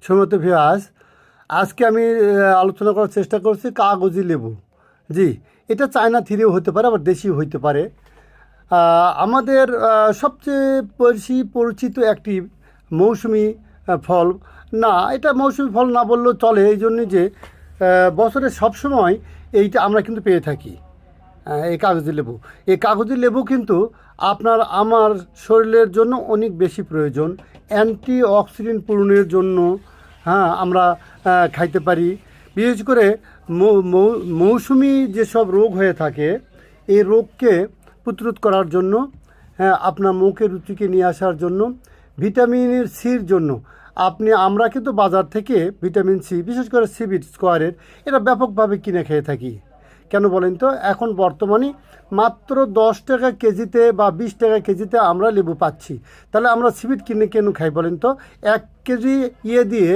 সম্মানিত ভিউয়ার্স, আজকে আমি আলোচনা করার চেষ্টা করছি কাগজি লেবু। জি, এটা চায়না থিরিও হতে পারে, আবার দেশিও হইতে পারে। আমাদের সবচেয়ে বেশি পরিচিত একটি মৌসুমি ফল। না, এটা মৌসুমি ফল না বললেও চলে, এই জন্যই যে বছরে সবসময় এইটা আমরা কিন্তু পেয়ে থাকি। এই কাগজি লেবু, এই কাগজি লেবু কিন্তু আপনার আমার শরীরের জন্য অনেক বেশি প্রয়োজন। অ্যান্টি অক্সিডেন্ট পূরণের জন্য আমরা খাইতে পারি। বিশেষ করে মৌসুমি যেসব রোগ হয়ে থাকে, এই রোগকে প্রতিরোধ করার জন্য, আপনার মুখের রুচিকে নিয়ে আসার জন্য, ভিটামিনের সির জন্য আমরা কিন্তু বাজার থেকে ভিটামিন সি, বিশেষ করে সিবিট স্কোয়ারের, এটা ব্যাপকভাবে কিনে খেয়ে থাকি। কেন বলেন তো? এখন বর্তমানে মাত্র 10 টাকা কেজিতে বা 20 টাকা কেজিতে আমরা লেবু পাচ্ছি। তাহলে আমরা সিবিট কিনে কেন খাই বলেন তো? 1 কেজি দিয়ে